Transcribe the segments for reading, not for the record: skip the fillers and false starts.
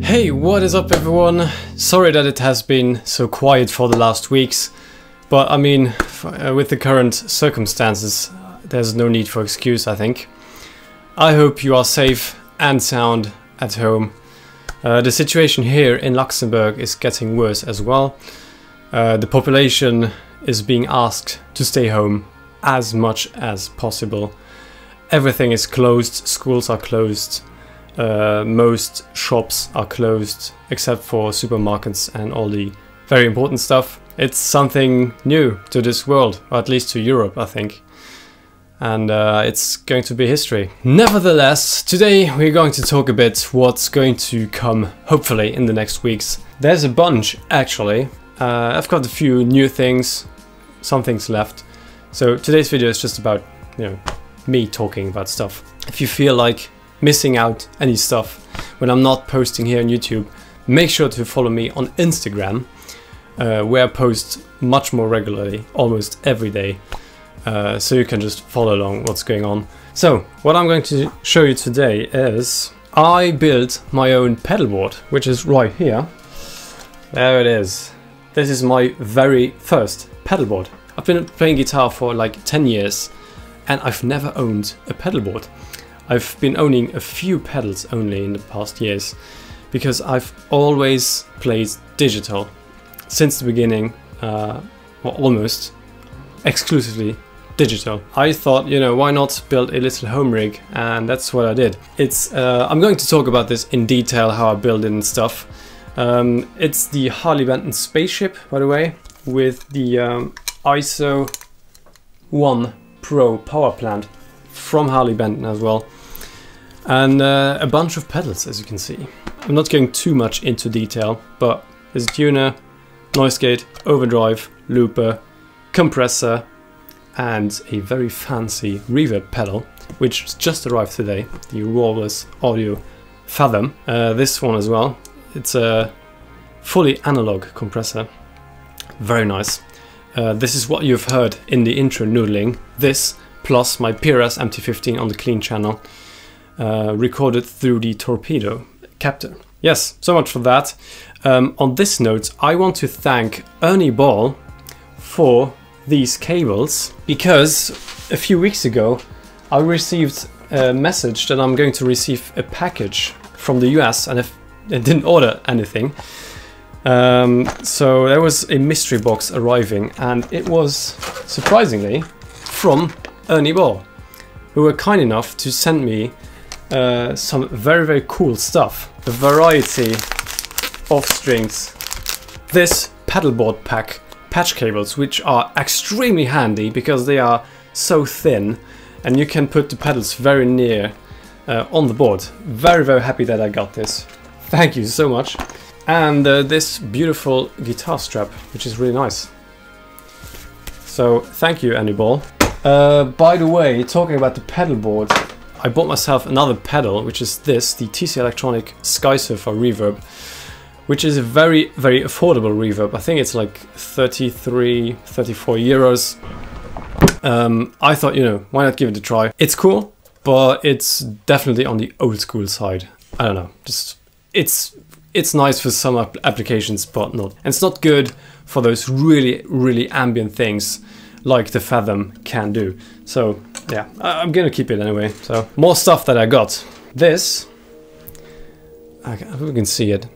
Hey, what is up everyone? Sorry that it has been so quiet for the last weeks, but I mean, with the current circumstances, there's no need for excuse, I think. I hope you are safe and sound at home. The situation here in Luxembourg is getting worse as well. The population is being asked to stay home as much as possible. Everything is closed, schools are closed. Most shops are closed except for supermarkets and all the very important stuff. It's something new to this world, or at least to Europe, I think. And it's going to be history. Nevertheless, today we're going to talk a bit what's going to come, hopefully, in the next weeks. There's a bunch, actually. I've got a few new things, some things left. So today's video is just about, you know, me talking about stuff. If you feel like missing out any stuff when I'm not posting here on YouTube, make sure to follow me on Instagram, where I post much more regularly, almost every day, so you can just follow along what's going on. So what I'm going to show you today is I built my own pedalboard, which is right here. There it is. This is my very first pedalboard. I've been playing guitar for like 10 years and I've never owned a pedalboard. I've been owning a few pedals only in the past years because I've always played digital since the beginning, well, almost exclusively digital. I thought, you know, why not build a little home rig, and that's what I did. It's I'm going to talk about this in detail, how I build it and stuff. It's the Hawley Baton spaceship, by the way, with the ISO 1 Pro power plant from Hawley Baton as well, and a bunch of pedals, as you can see. I'm not going too much into detail, but there's a tuner, noise gate, overdrive, looper, compressor, and a very fancy reverb pedal, which just arrived today, the Rawless Audio Fathom. This one as well. It's a fully analog compressor, very nice. This is what you've heard in the intro noodling. This plus my PRS MT15 on the clean channel, recorded through the torpedo captor. Yes, so much for that. On this note, I want to thank Ernie Ball for these cables, because a few weeks ago I received a message that I'm going to receive a package from the US, and if I didn't order anything. So there was a mystery box arriving, and it was surprisingly from Ernie Ball, who were kind enough to send me some very cool stuff. A variety of strings. This pedalboard pack patch cables, which are extremely handy because they are so thin and you can put the pedals very near on the board. Very happy that I got this. Thank you so much. And this beautiful guitar strap, which is really nice. So thank you, Ernie Ball. By the way, talking about the pedal board, I bought myself another pedal, which is this, the TC Electronic Sky Surfer Reverb, which is a very affordable reverb. I think it's like 33, 34 euros. I thought, you know, why not give it a try? It's cool, but it's definitely on the old school side. I don't know, just it's nice for some applications, but not. And it's not good for those really ambient things like the Fathom can do. So yeah, I'm gonna keep it anyway. So more stuff that I got. This, I hope you can see it.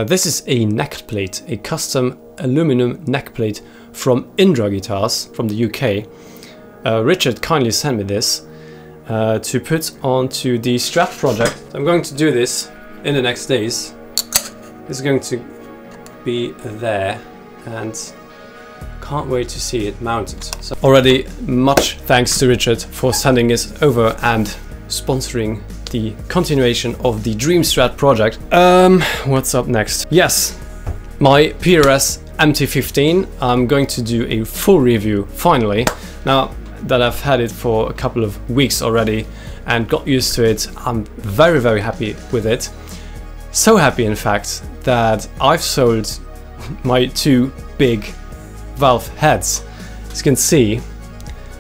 This is a neck plate, a custom aluminum neck plate from Indra Guitars from the UK. Richard kindly sent me this to put onto the Strat project. I'm going to do this in the next days. This is going to be there, and can't wait to see it mounted. So already much thanks to Richard for sending this over and sponsoring the continuation of the Dream Strat project. What's up next? Yes, my PRS MT15. I'm going to do a full review finally. Now that I've had it for a couple of weeks already and got used to it, I'm very happy with it. So happy in fact that I've sold my two big valve heads. As you can see,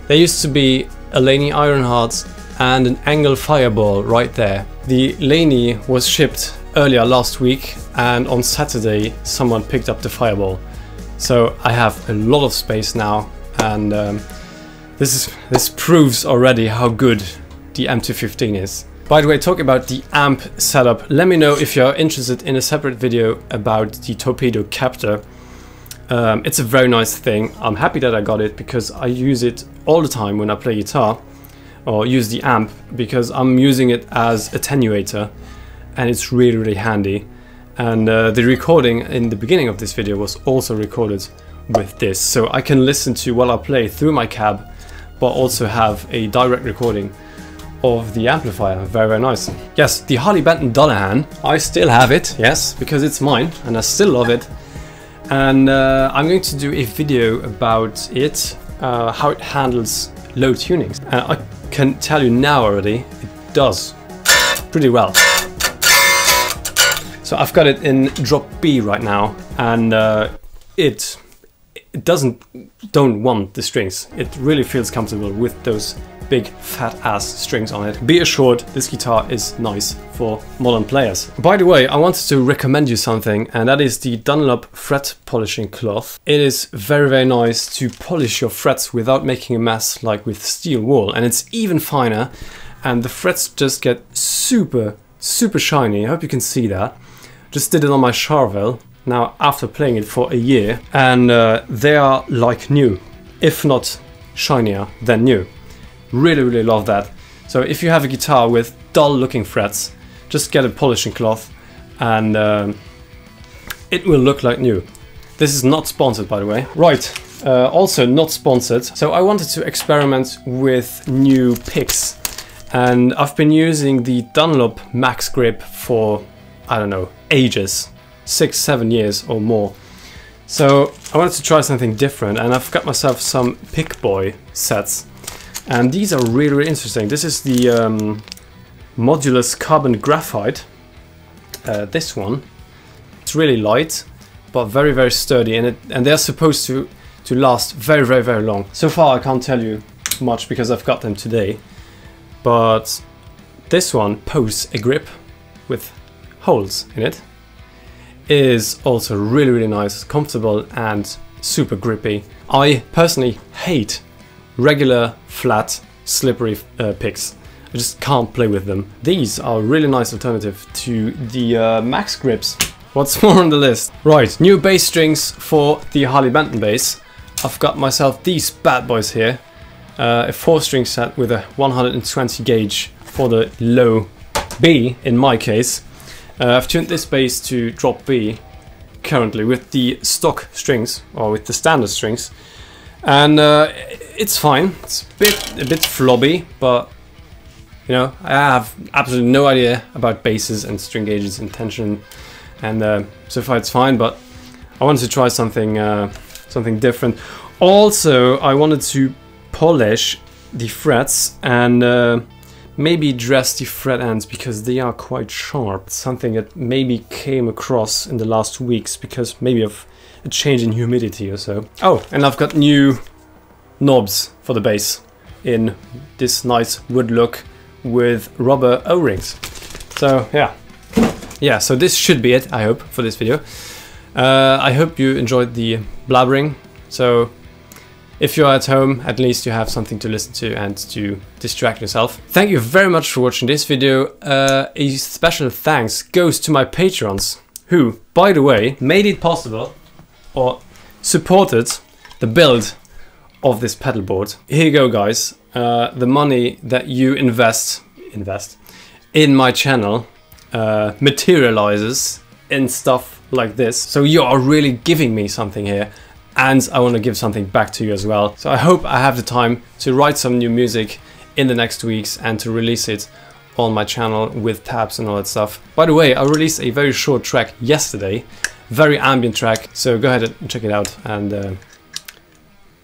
there used to be a Laney Ironheart and an Angle Fireball right there. The Laney was shipped earlier last week, and on Saturday someone picked up the Fireball. So I have a lot of space now, and this proves already how good the MT15 is. By the way, talking about the amp setup, let me know if you're interested in a separate video about the Torpedo Captor. It's a very nice thing. I'm happy that I got it because I use it all the time when I play guitar, or use the amp, because I'm using it as attenuator, and it's really handy. And the recording in the beginning of this video was also recorded with this, so I can listen to while I play through my cab, but also have a direct recording of the amplifier. Very nice. Yes, the Hawley Baton Dullahan, I still have it, yes, because it's mine and I still love it. And I'm going to do a video about it, how it handles low tunings. And I can tell you now already, it does pretty well. So I've got it in drop B right now, and it don't want the strings. It really feels comfortable with those big fat ass strings on it. Be assured, this guitar is nice for modern players. By the way, I wanted to recommend you something, and that is the Dunlop fret polishing cloth. It is very nice to polish your frets without making a mess like with steel wool, and it's even finer, and the frets just get super shiny. I hope you can see that. Just did it on my Charvel now after playing it for a year, and they are like new, if not shinier than new. Really love that. So if you have a guitar with dull looking frets, just get a polishing cloth and it will look like new. This is not sponsored, by the way. Right, also not sponsored. So I wanted to experiment with new picks, and I've been using the Dunlop Max Grip for, I don't know, ages, 6-7 years or more. So I wanted to try something different, and I've got myself some Pick Boy sets. And these are really interesting. This is the Modulus Carbon Graphite. This one. It's really light, but very sturdy, and they're supposed to last very long. So far I can't tell you much because I've got them today. But this one poses a grip with holes in it. Is also really nice, comfortable and super grippy. I personally hate regular flat slippery picks. I just can't play with them. These are a really nice alternative to the Max Grips. What's more on the list? Right, new bass strings for the Hawley Baton bass. I've got myself these bad boys here. A 4-string set with a 120 gauge for the low B in my case. I've tuned this bass to drop B currently with the stock strings, or with the standard strings. And it's fine. It's a bit flobby, but you know, I have absolutely no idea about basses and string gauges and tension, and so far it's fine. But I wanted to try something different. Also, I wanted to polish the frets and maybe dress the fret ends because they are quite sharp. It's something that maybe came across in the last weeks because maybe of a change in humidity or so. Oh, and I've got new knobs for the bass. in this nice wood look with rubber O-rings. So yeah, so this should be it, I hope, for this video. I hope you enjoyed the blabbering. So if you're at home, at least you have something to listen to and to distract yourself. Thank you very much for watching this video. A special thanks goes to my patrons, who, by the way, made it possible or supported the build of this pedal board. Here you go, guys. The money that you invest in my channel materializes in stuff like this. So you are really giving me something here, and I want to give something back to you as well. So I hope I have the time to write some new music in the next weeks and to release it on my channel with tabs and all that stuff. By the way, I released a very short track yesterday, very ambient track, so go ahead and check it out and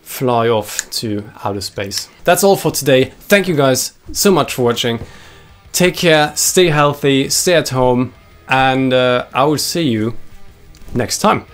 fly off to outer space. That's all for today. Thank you guys so much for watching. Take care, stay healthy, stay at home, and I will see you next time.